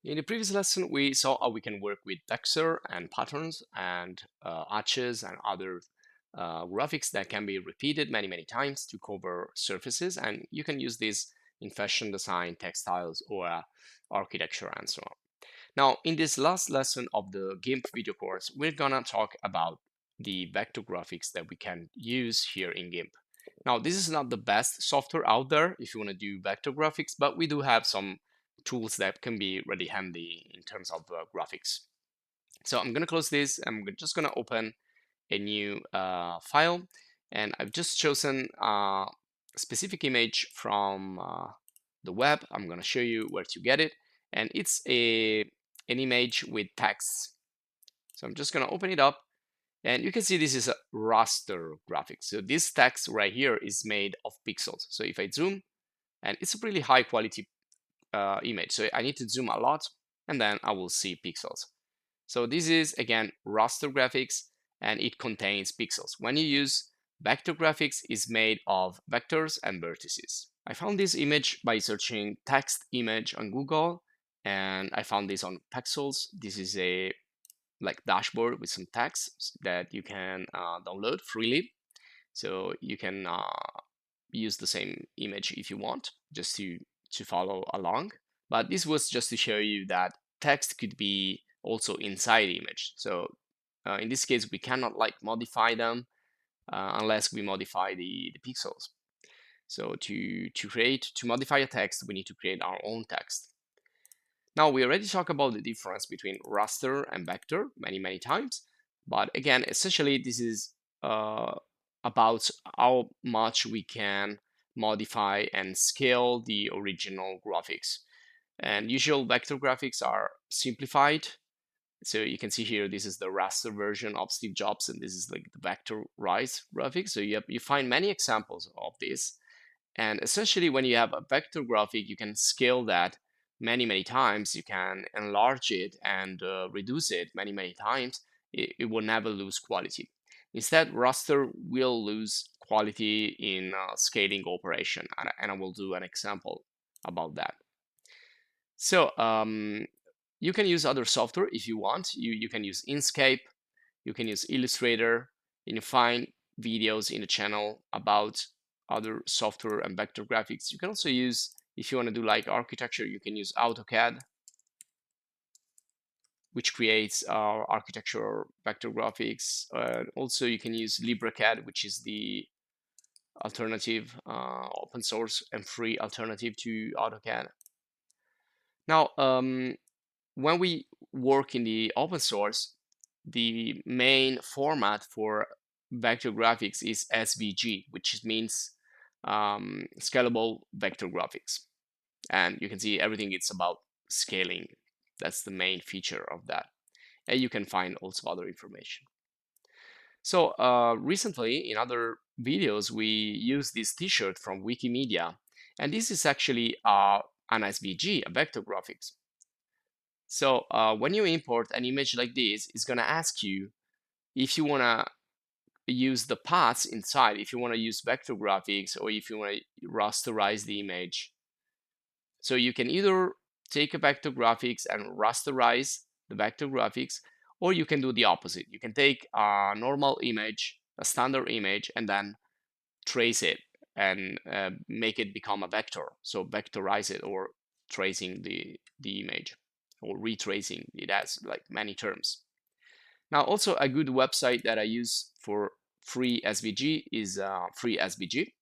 In the previous lesson, we saw how we can work with texture and patterns and arches and other graphics that can be repeated many times to cover surfaces. And you can use this in fashion design, textiles, or architecture, and so on. Now, in this last lesson of the GIMP video course, we're gonna talk about the vector graphics that we can use here in GIMP. Now, this is not the best software out there if you want to do vector graphics, but we do have some tools that can be really handy in terms of graphics. So I'm going to close this. I'm just going to open a new file, and I've just chosen a specific image from the web. I'm going to show you where to get it, and it's an image with text. So I'm just going to open it up, and you can see this is a raster graphics. So this text right here is made of pixels. So if I zoom, and it's a really high quality image. So I need to zoom a lot, and then I will see pixels. So this is, again, raster graphics, and it contains pixels. When you use vector graphics, is made of vectors and vertices. I found this image by searching text image on Google, and I found this on Pexels. This is a dashboard with some text that you can download freely. So you can use the same image if you want, just to follow along. But this was just to show you that text could be also inside the image. So in this case, we cannot modify them unless we modify the pixels. So to modify a text, we need to create our own text. Now, we already talked about the difference between raster and vector many times, but again, essentially this is about how much we can modify and scale the original graphics. And usual vector graphics are simplified. So you can see here, this is the raster version of Steve Jobs, and this is like the vectorized graphics. So you find many examples of this. And essentially, when you have a vector graphic, you can scale that many times. You can enlarge it and reduce it many times. It will never lose quality. Instead, raster will lose quality in scaling operation, and I will do an example about that. So you can use other software if you want. You can use Inkscape, you can use Illustrator, and you find videos in the channel about other software and vector graphics. You can also use, if you want to do like architecture, you can use AutoCAD, which creates architecture vector graphics. Also, you can use LibreCAD, which is the alternative, open source and free alternative to AutoCAD. Now, when we work in the open source, the main format for vector graphics is SVG, which means scalable vector graphics. And you can see everything it's about scaling. That's the main feature of that. And you can find also other information. So recently in other videos, we use this t-shirt from Wikimedia. And this is actually an SVG, a vector graphics. So when you import an image like this, it's going to ask you if you want to use the paths inside, if you want to use vector graphics, or if you want to rasterize the image. So you can either take a vector graphics and rasterize the vector graphics, or you can do the opposite. You can take a normal image, a standard image, and then trace it and make it become a vector. So vectorize it, or tracing the image, or retracing. It has like many terms. Now, also a good website that I use for free SVG is freesvg.org,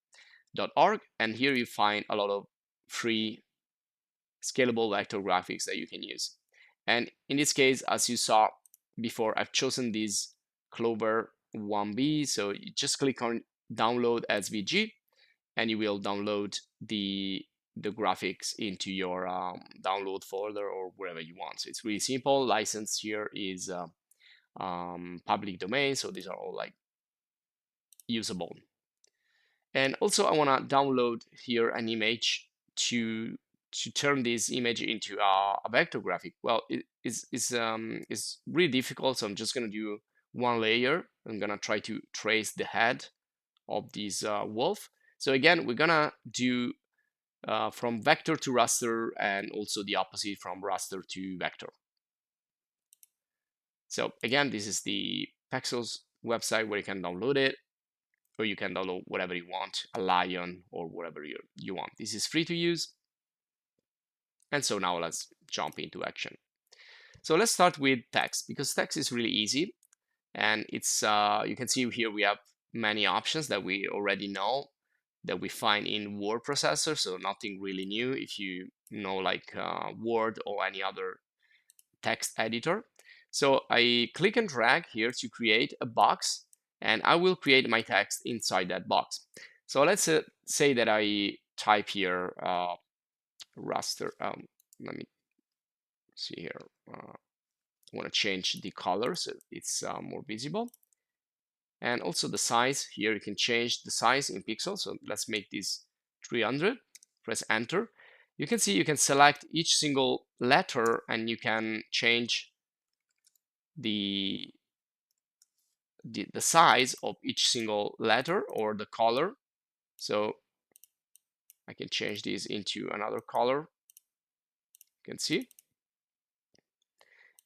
and here you find a lot of free scalable vector graphics that you can use. And in this case, as you saw before, I've chosen this Clover 1B. So you just click on download SVG, and you will download the graphics into your download folder or wherever you want. So it's really simple. License here is public domain, so these are all like usable. And also I want to download here an image to turn this image into a vector graphic. Well, it's really difficult, so I'm just going to do one layer. I'm going to try to trace the head of this wolf. So again, we're going to do from vector to raster, and also the opposite from raster to vector. So again, this is the Pexels website where you can download it, or you can download whatever you want, a lion or whatever you want. This is free to use. And so now let's jump into action. So let's start with text, because text is really easy. And it's you can see here we have many options that we already know, that we find in word processor, so nothing really new if you know, like Word or any other text editor. So I click and drag here to create a box, and I will create my text inside that box. So let's say that I type here raster. Let me see here. I want to change the color so it's more visible. And also the size here, you can change the size in pixels. So let's make this 300, press enter. You can see you can select each single letter, and you can change the size of each single letter or the color. So I can change this into another color, you can see.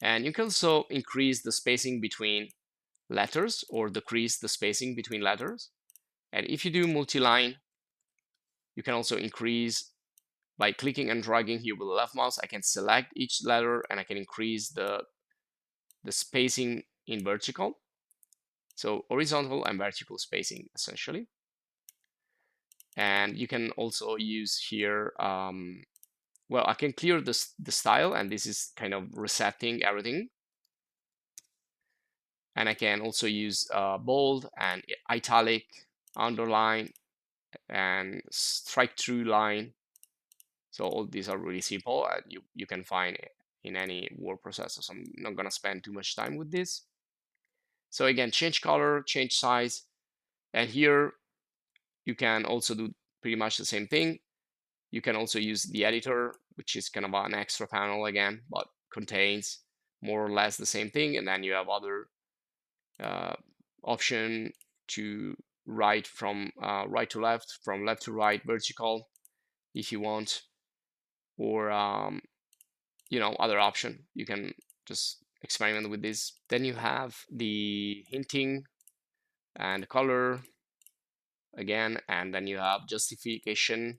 And you can also increase the spacing between letters or decrease the spacing between letters. And if you do multi-line, you can also increase by clicking and dragging here with the left mouse. I can select each letter and I can increase the spacing in vertical. So horizontal and vertical spacing essentially. And you can also use here, well, I can clear the style, and this is kind of resetting everything. And I can also use bold and italic, underline, and strike through line. So all these are really simple, and you can find it in any word processor. So I'm not gonna spend too much time with this. So again, change color, change size, and here you can also do pretty much the same thing. You can also use the editor, which is kind of an extra panel again, but contains more or less the same thing. And then you have other option to write from right to left, from left to right, vertical, if you want, or you know, other option. You can just experiment with this. Then you have the hinting and color again, and then you have justification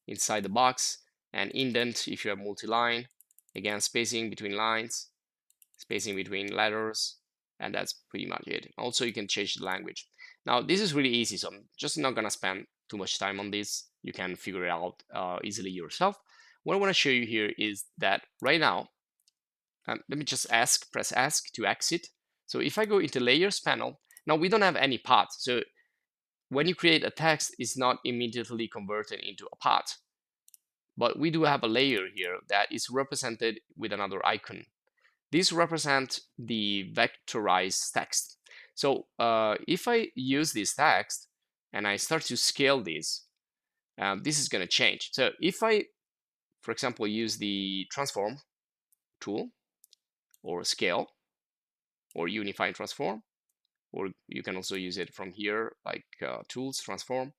inside the box, and indent if you have multi-line, again spacing between lines, spacing between letters, and that's pretty much it. Also you can change the language. Now this is really easy, so I'm just not gonna spend too much time on this. You can figure it out easily yourself. What I want to show you here is that right now, let me just press ask to exit. So if I go into layers panel, now we don't have any path. So when you create a text, it's not immediately converted into a path. But we do have a layer here that is represented with another icon. This represents the vectorized text. So if I use this text and I start to scale this, this is going to change. So if I, for example, use the transform tool or scale or unify transform, or you can also use it from here, like tools, transform.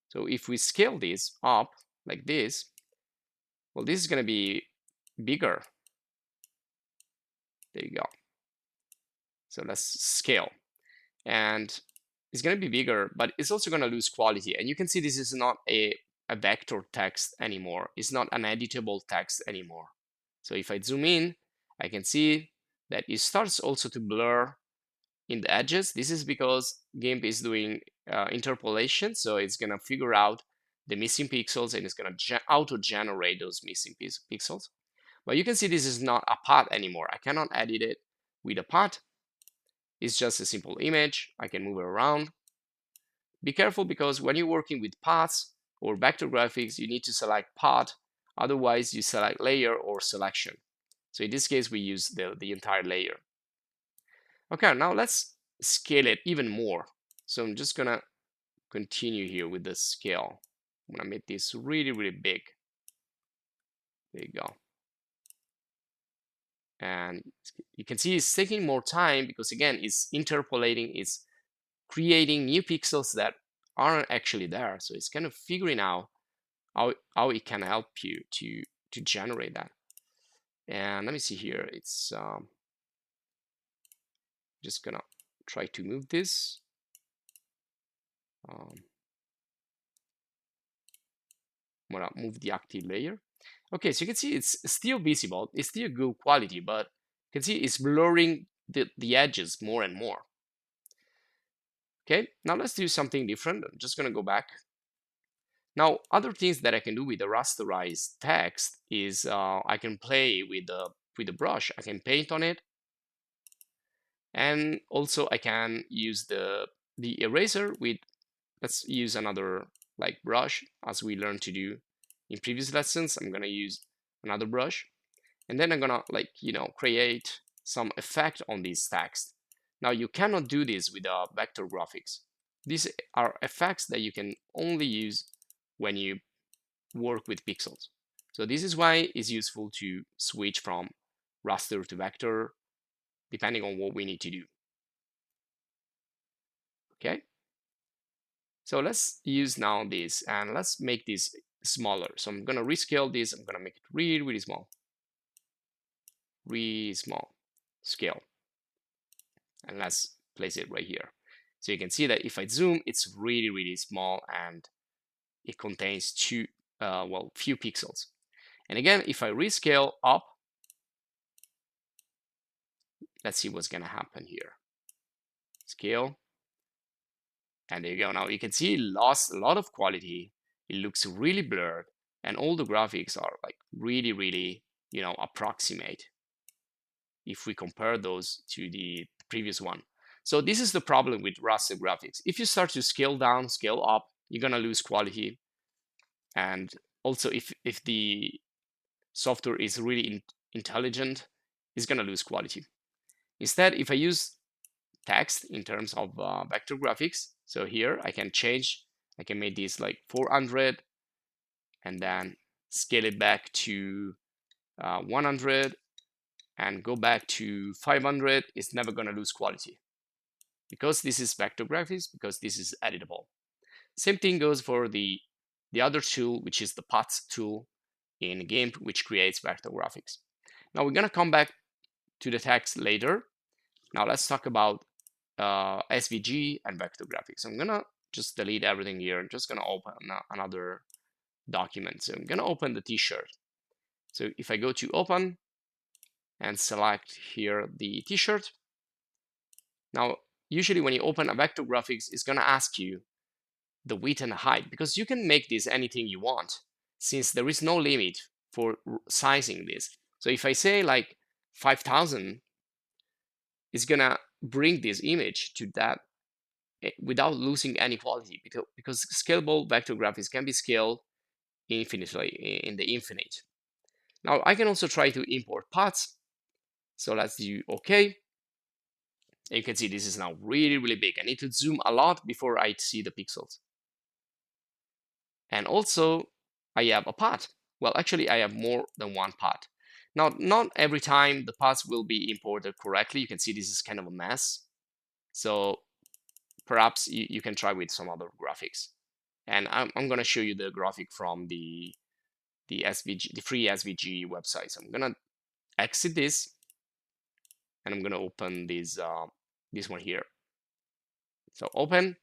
So if we scale this up like this, well, this is going to be bigger. There you go. So let's scale. And it's going to be bigger, but it's also going to lose quality. And you can see this is not a vector text anymore. It's not an editable text anymore. So if I zoom in, I can see that it starts also to blur in the edges. This is because GIMP is doing interpolation. So it's going to figure out the missing pixels, and it's going to auto-generate those missing pixels. But you can see this is not a path anymore. I cannot edit it with a path. It's just a simple image. I can move it around. Be careful, because when you're working with paths or vector graphics, you need to select path. Otherwise, you select layer or selection. So in this case, we use the entire layer. Okay, now let's scale it even more. So I'm just gonna continue here with the scale. I'm gonna make this really, really big. There you go. And you can see it's taking more time because, again, it's interpolating, it's creating new pixels that aren't actually there. So it's kind of figuring out how it can help you to generate that. And let me see here. It's just gonna try to move this. I'm gonna move the active layer. Okay, so you can see it's still visible. It's still good quality, but you can see it's blurring the edges more and more. Okay, now let's do something different. I'm just gonna go back. Now, other things that I can do with the rasterized text is I can play with the brush. I can paint on it, and also I can use the eraser with. Let's use another like brush as we learned to do in previous lessons. I'm gonna use another brush, and then I'm gonna like create some effect on these text. Now you cannot do this with vector graphics. These are effects that you can only use when you work with pixels. So this is why it's useful to switch from raster to vector depending on what we need to do. Okay, so let's use now this and let's make this smaller. So I'm gonna rescale this. I'm gonna make it really small, really small scale, and let's place it right here. So you can see that if I zoom, it's really small and it contains few pixels. And again, if I rescale up, let's see what's gonna happen here. Scale, and there you go. Now you can see it lost a lot of quality. It looks really blurred, and all the graphics are like really approximate if we compare those to the previous one. So this is the problem with raster graphics. If you start to scale down, scale up, you're gonna lose quality. And also if the software is really intelligent, it's gonna lose quality. Instead, if I use text in terms of vector graphics, so here I can change, I can make this like 400 and then scale it back to 100 and go back to 500, it's never gonna lose quality because this is vector graphics, because this is editable. Same thing goes for the other tool, which is the paths tool in GIMP, which creates vector graphics. Now we're gonna come back to the text later. Now let's talk about SVG and vector graphics. I'm gonna just delete everything here. I'm just gonna open another document. So I'm gonna open the t-shirt. So if I go to open and select here the t-shirt, now usually when you open a vector graphics, it's gonna ask you the width and height, because you can make this anything you want since there is no limit for sizing this. So if I say like 5,000, it's gonna bring this image to that without losing any quality, because scalable vector graphics can be scaled infinitely in the infinite. Now I can also try to import paths. So let's do OK. And you can see this is now really big. I need to zoom a lot before I see the pixels. And also I have a path. Well, actually I have more than one path. Now, not every time the paths will be imported correctly. You can see this is kind of a mess. So perhaps you can try with some other graphics. And I'm going to show you the graphic from the SVG, the free SVG website. So I'm going to exit this, and I'm going to open this one here. So open.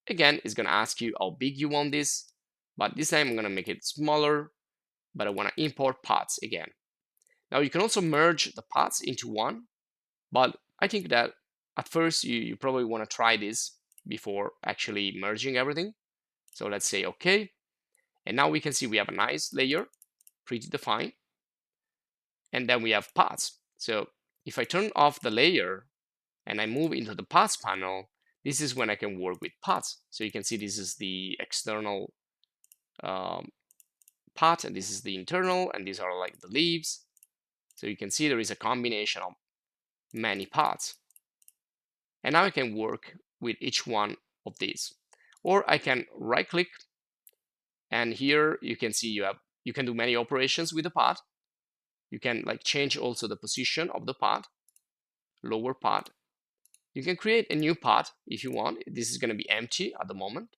Again, it's going to ask you how big you want this, but this time I'm going to make it smaller, but I want to import paths again. Now you can also merge the paths into one, but I think that at first you probably want to try this before actually merging everything. So let's say OK. And now we can see we have a nice layer, pretty defined. And then we have paths. So if I turn off the layer and I move into the paths panel, this is when I can work with paths. So you can see this is the external path, and this is the internal, and these are like the leaves. So you can see there is a combination of many paths. And now I can work with each one of these. Or I can right click, and here you can see you can do many operations with the path. You can like change also the position of the path, lower path. You can create a new path if you want. This is going to be empty at the moment.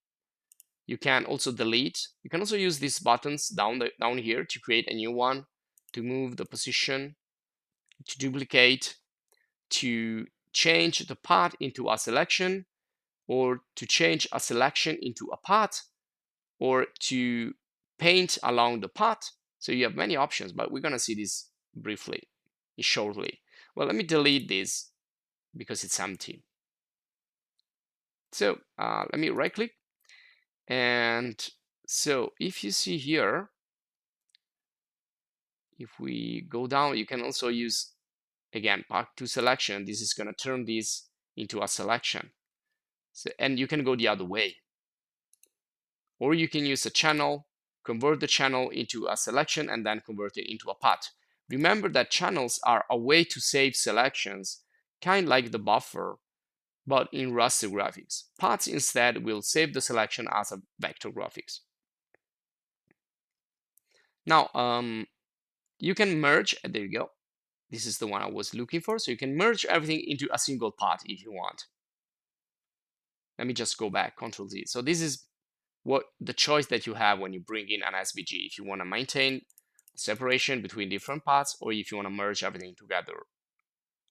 You can also delete. You can also use these buttons down here to create a new one, to move the position, to duplicate, to change the path into a selection, or to change a selection into a path, or to paint along the path. So you have many options, but we're gonna see this briefly, shortly. Well, let me delete this because it's empty. So let me right click. And so if you see here, if we go down, you can also use, again, path to selection. This is gonna turn this into a selection. So, and you can go the other way. Or you can use a channel, convert the channel into a selection, and then convert it into a path. Remember that channels are a way to save selections, kind of like the buffer, but in raster graphics. Paths instead will save the selection as a vector graphics. Now, you can merge, there you go. This is the one I was looking for. So you can merge everything into a single path if you want. Let me just go back, Control Z. So this is what the choice that you have when you bring in an SVG. If you want to maintain separation between different paths, or if you want to merge everything together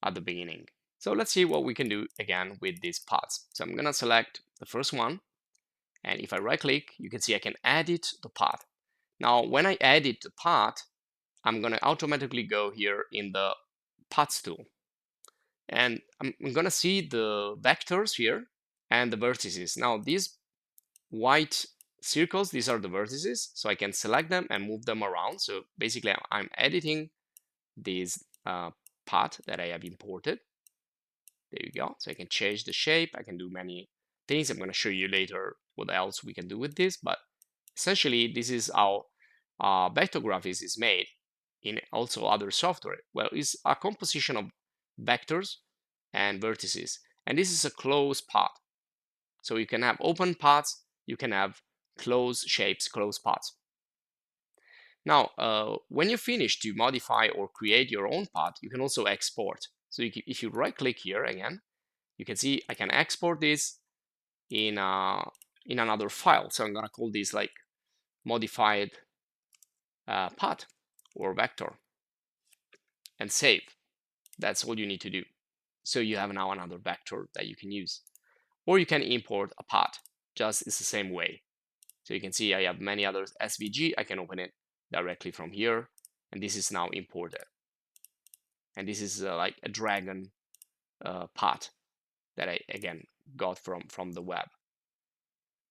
at the beginning. So let's see what we can do again with these paths. So I'm going to select the first one. And if I right click, you can see I can edit the path. Now, when I edit the path, I'm going to automatically go here in the paths tool. And I'm going to see the vectors here and the vertices. Now, these white circles, these are the vertices, so I can select them and move them around. So basically, I'm editing this path that I have imported. There you go. So I can change the shape. I can do many things. I'm going to show you later what else we can do with this. But essentially, this is how vector graphics is made in also other software. Well, it's a composition of vectors and vertices. And this is a closed path. So you can have open paths, you can have closed shapes, closed paths. Now, when you finish to modify or create your own path, you can also export. So if you right click here again, you can see I can export this in another file. So I'm gonna call this like modified path or vector and save. That's all you need to do. So you have now another vector that you can use. Or you can import a path, just it's the same way. So you can see I have many other SVG. I can open it directly from here, and this is now imported. And this is like a dragon path that I again got from the web.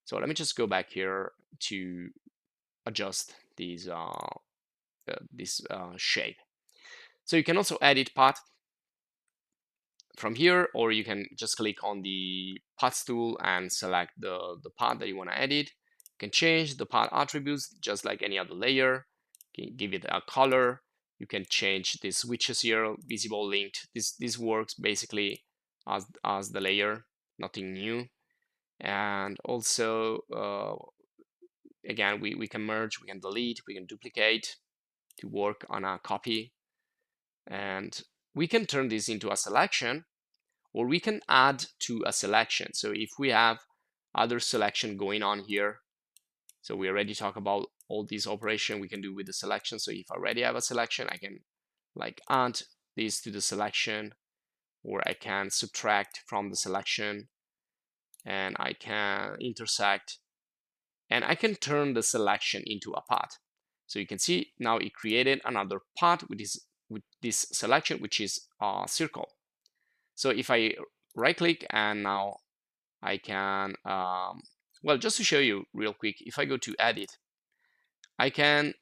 So let me just go back here to adjust these this shape. So you can also edit path from here, or you can just click on the paths tool and select the path that you want to edit. You can change the path attributes just like any other layer. You can give it a color. You can change the switches here, visible, linked. This works basically as the layer, nothing new. And also, again, we can merge, we can delete, we can duplicate to work on a copy. And we can turn this into a selection, or we can add to a selection. So if we have other selection going on here, so we already talked about all these operations we can do with the selection. So if I already have a selection, I can like add this to the selection, or I can subtract from the selection, and I can intersect, and I can turn the selection into a path. So you can see now it created another path with this selection, which is a circle. So if I right click and now I can, well, just to show you real quick, if I go to edit, I can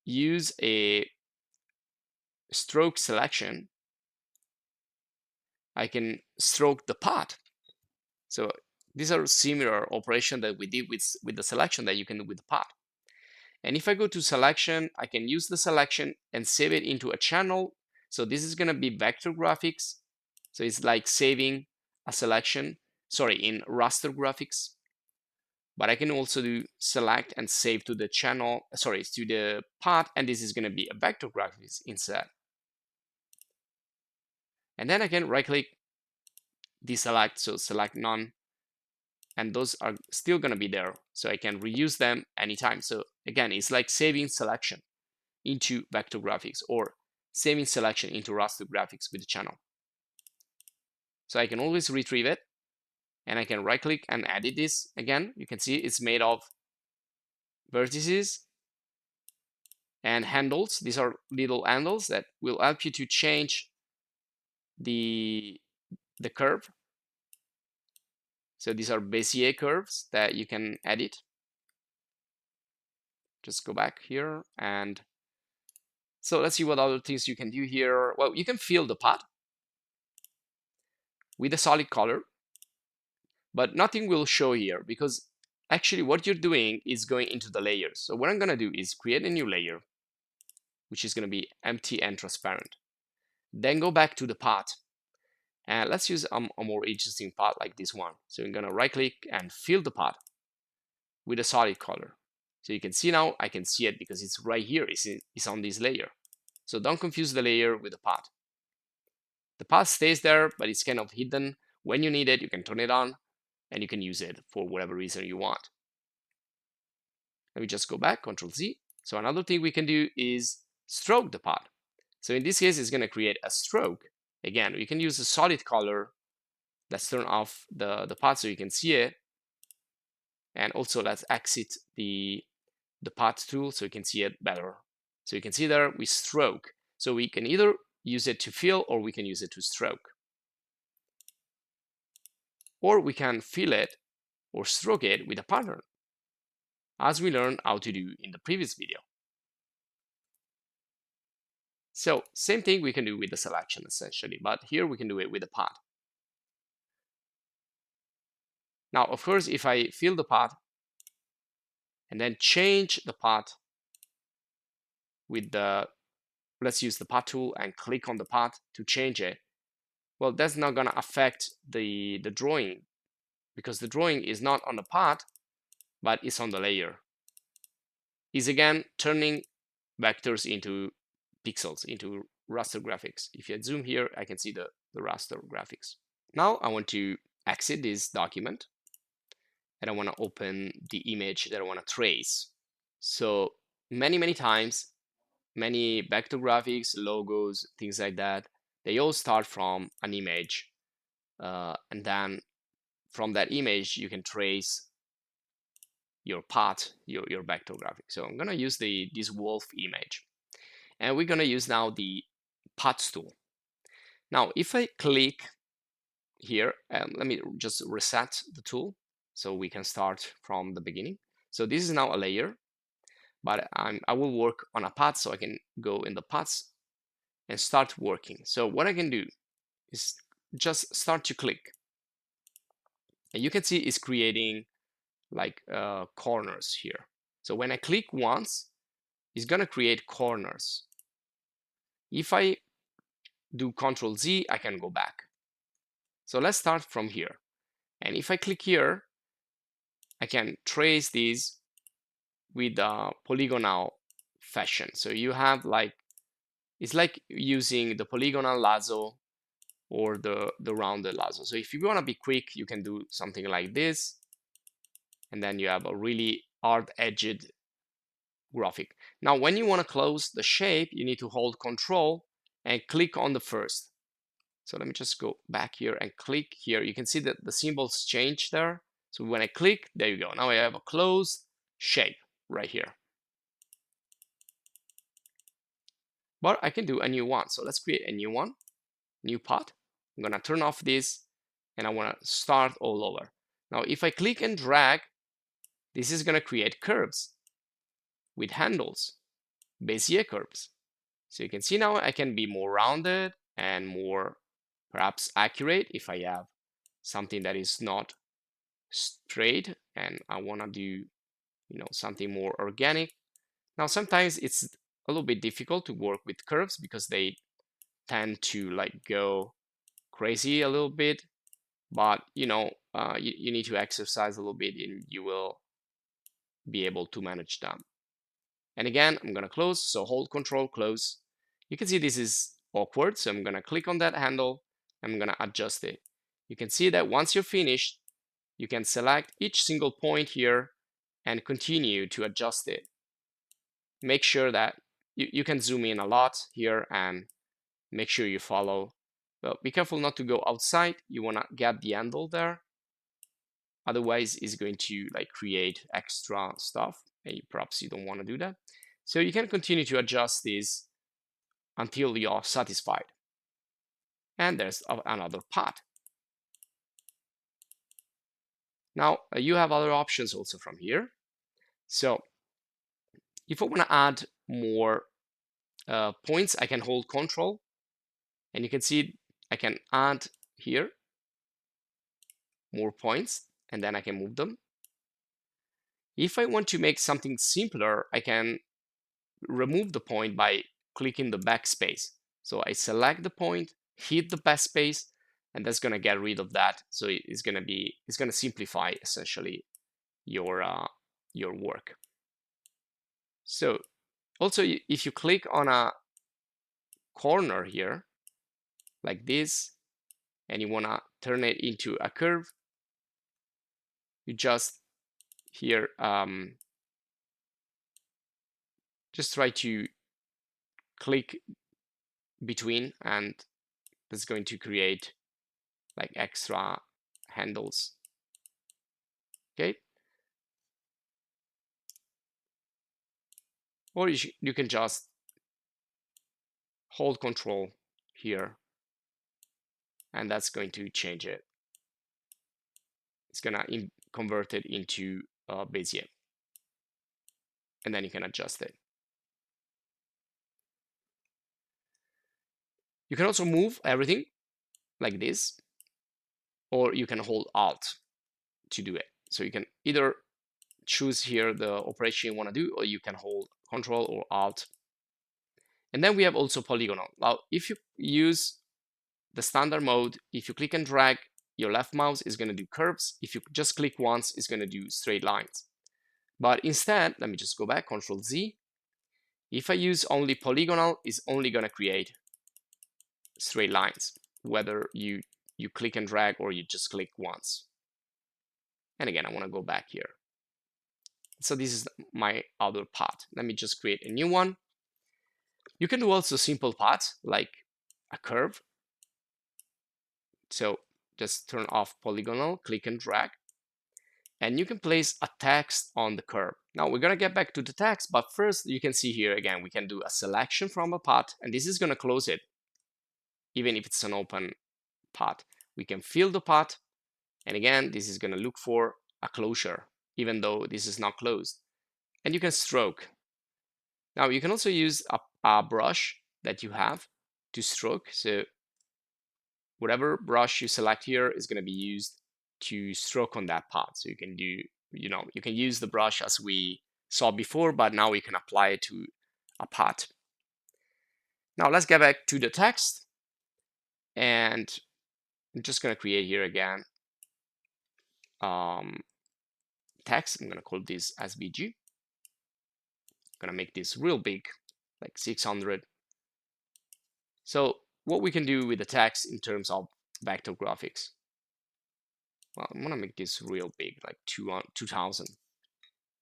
use a stroke selection. I can stroke the path. So these are similar operation that we did with the selection that you can do with the path. And if I go to selection, I can use the selection and save it into a channel. So this is going to be vector graphics. So it's like saving a selection, sorry, in raster graphics. But I can also do select and save to the channel, sorry, to the path, and this is going to be a vector graphics instead. And then I can right click, deselect, so select none, and those are still going to be there, so I can reuse them anytime. So again, it's like saving selection into vector graphics or saving selection into raster graphics with the channel. So I can always retrieve it, and I can right click and edit this. Again, you can see it's made of vertices and handles. These are little handles that will help you to change the curve. So these are Bezier curves that you can edit. Just go back here, and so let's see what other things you can do here. Well, you can fill the path with a solid color, but nothing will show here because actually what you're doing is going into the layers. So what I'm gonna do is create a new layer, which is gonna be empty and transparent. Then go back to the path, and let's use a more interesting path like this one. So I'm gonna right click and fill the path with a solid color. So you can see now, I can see it because it's right here, it's on this layer. So don't confuse the layer with the path. The path stays there, but it's kind of hidden. When you need it, you can turn it on and you can use it for whatever reason you want. Let me just go back, Control Z. So another thing we can do is stroke the path. So in this case, it's going to create a stroke. Again, you can use a solid color. Let's turn off the path so you can see it. And also let's exit the path tool so you can see it better. So you can see there we stroke. So we can either use it to fill or we can use it to stroke. Or we can fill it or stroke it with a pattern, as we learned how to do in the previous video. So same thing we can do with the selection essentially, but here we can do it with the path. Now, of course, if I fill the path and then change the path with let's use the path tool and click on the path to change it, well, that's not going to affect the drawing because the drawing is not on the path, but it's on the layer. Is again turning vectors into pixels, into raster graphics. If you zoom here, I can see the raster graphics. Now I want to exit this document and I want to open the image that I want to trace. So many times, many vector graphics, logos, things like that, they all start from an image. And then from that image, you can trace your path, your vector graphic. So I'm going to use this wolf image. And we're going to use now the paths tool. Now, if I click here, let me just reset the tool so we can start from the beginning. So this is now a layer, but I will work on a path, so I can go in the paths and start working. So what I can do is just start to click. And you can see it's creating like corners here. So when I click once, it's going to create corners. If I do Control Z, I can go back. So let's start from here. And if I click here, I can trace these with a polygonal fashion. So you have like, it's like using the polygonal lasso or the rounded lasso. So if you want to be quick, you can do something like this. And then you have a really hard-edged graphic. Now, when you want to close the shape, you need to hold Control and click on the first. So let me just go back here and click here. You can see that the symbols change there. So when I click, there you go. Now I have a closed shape right here. But I can do a new one. So let's create a new one, new path. I'm going to turn off this and I want to start all over. Now, if I click and drag, this is going to create curves with handles, Bezier curves. So you can see now I can be more rounded and more perhaps accurate if I have something that is not straight and I want to do, something more organic. Now, sometimes it's a little bit difficult to work with curves because they tend to like go crazy a little bit, but you need to exercise a little bit and you will be able to manage them. And again, I'm going to close, so hold Control, close. You can see this is awkward, so I'm going to click on that handle. I'm going to adjust it. You can see that once you're finished, you can select each single point here and continue to adjust it. Make sure that you can zoom in a lot here and make sure you follow. But be careful not to go outside. You want to get the handle there. Otherwise, it's going to like create extra stuff, and perhaps you don't want to do that. So you can continue to adjust this until you are satisfied. And there's another part. Now you have other options also from here. So if I want to add more points, I can hold Control, and you can see I can add here more points, and then I can move them. If I want to make something simpler, I can remove the point by clicking the backspace. So I select the point, hit the backspace, and that's gonna get rid of that. So it's gonna simplify essentially your work. So also, if you click on a corner here like this, and you wanna turn it into a curve, you just here just try to click between, and that's going to create like extra handles. Okay, or you can just hold Control here, and that's going to change it. It's gonna convert it into Bezier, and then you can adjust it. You can also move everything like this, or you can hold Alt to do it. So you can either choose here the operation you want to do, or you can hold Control or Alt. And then we have also polygonal. Now, if you use the standard mode, if you click and drag, your left mouse is going to do curves. If you just click once, it's going to do straight lines. But instead, let me just go back, Control Z. If I use only polygonal, it's only going to create straight lines, whether you click and drag or you just click once. And again, I want to go back here. So this is my other path. Let me just create a new one. You can do also simple paths like a curve. So just turn off polygonal, click and drag, and you can place a text on the curve. Now we're gonna get back to the text, but first you can see here again, we can do a selection from a path, and this is gonna close it, even if it's an open path. We can fill the path, and again, this is gonna look for a closure, even though this is not closed. And you can stroke. Now you can also use a brush that you have to stroke. So whatever brush you select here is going to be used to stroke on that path. So you can do, you can use the brush as we saw before, but now we can apply it to a path. Now let's get back to the text, and I'm just going to create here again text. I'm going to call this SVG. I'm going to make this real big, like 600. So what we can do with the text in terms of vector graphics. Well, I'm gonna make this real big, like 2000.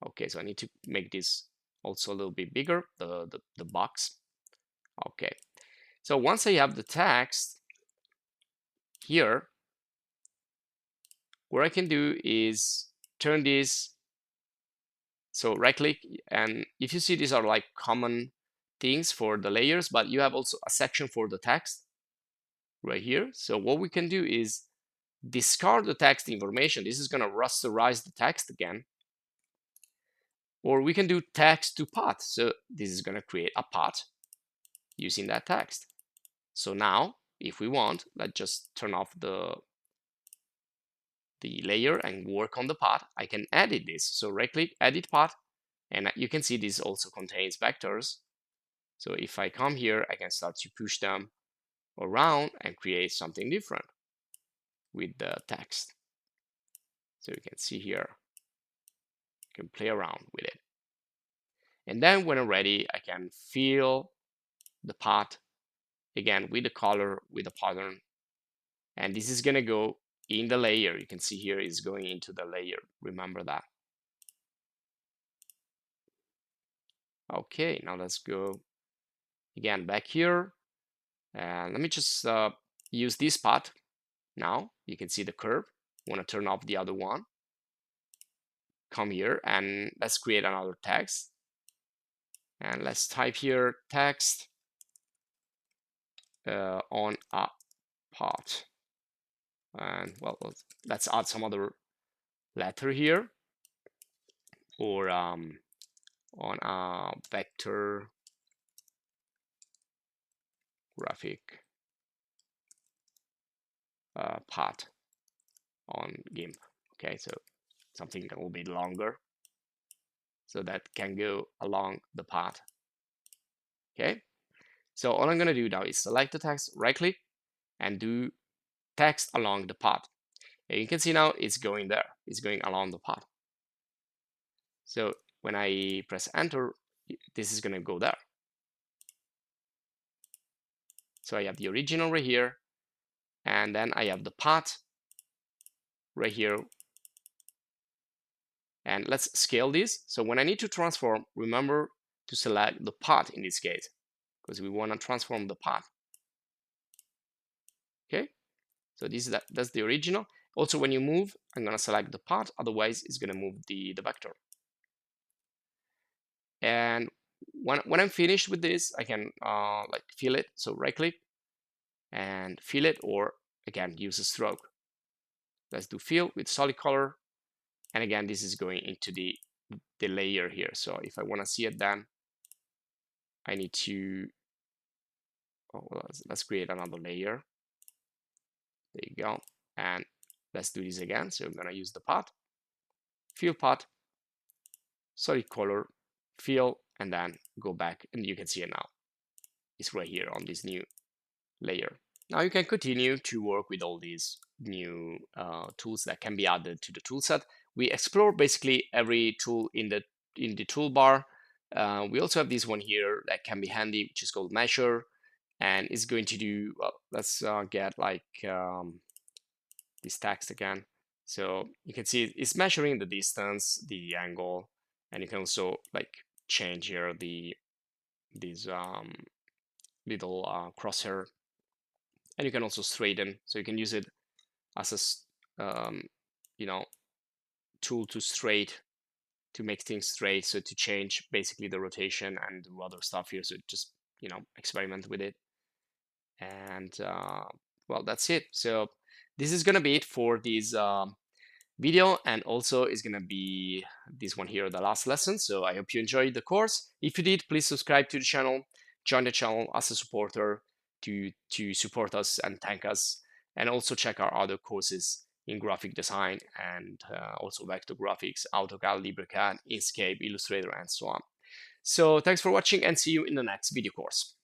Okay, so I need to make this also a little bit bigger, the box. Okay, so once I have the text here, what I can do is turn this. So right click, and if you see, these are like common things for the layers, but you have also a section for the text right here. So what we can do is discard the text information. This is going to rasterize the text again. Or we can do text to path. So this is going to create a path using that text. So now, if we want, let's just turn off the layer and work on the path. I can edit this. So right click, edit path, and you can see this also contains vectors. So if I come here, I can start to push them around and create something different with the text. So you can see here, you can play around with it. And then when I'm ready, I can fill the path again with the color, with the pattern. And this is gonna go in the layer. You can see here is going into the layer. Remember that. Okay, now let's go again back here. And let me just use this path. Now you can see the curve. Want to turn off the other one. Come here and let's create another text. And let's type here text on a path. And well, let's add some other letter here, or on a vector graphic path on GIMP. Okay, so something a little bit longer, so that can go along the path. Okay, so all I'm going to do now is select the text, right click, and do text along the path. And you can see now it's going there, it's going along the path. So when I press enter, this is going to go there. So I have the original right here, and then I have the path right here. And let's scale this. So when I need to transform, remember to select the path in this case, because we want to transform the path. Okay, so that's the original. Also, when you move, I'm going to select the path, otherwise it's going to move the vector. And when I'm finished with this, I can like fill it. So right click and fill it, or again use a stroke. Let's do fill with solid color, and again this is going into the layer here. So if I want to see it, then I need to let's create another layer. There you go, and let's do this again. So I'm going to use the path, fill path, solid color, fill, and then go back, and you can see it now. It's right here on this new layer. Now you can continue to work with all these new tools that can be added to the toolset. We explore basically every tool in the toolbar. We also have this one here that can be handy, which is called measure, and it's going to do, well, let's get like this text again. So you can see it's measuring the distance, the angle, and you can also like change here these little crosshair, and you can also straighten. So you can use it as a you know, tool to make things straight. So to change basically the rotation and do other stuff here. So just, you know, experiment with it. And well, that's it. So this is gonna be it for this video, and also is gonna be this one here, the last lesson. So I hope you enjoyed the course. If you did, please subscribe to the channel, join the channel as a supporter to support us and thank us, and also check our other courses in graphic design and also vector graphics, AutoCAD, LibreCAD, Inkscape, Illustrator, and so on. So thanks for watching, and see you in the next video course.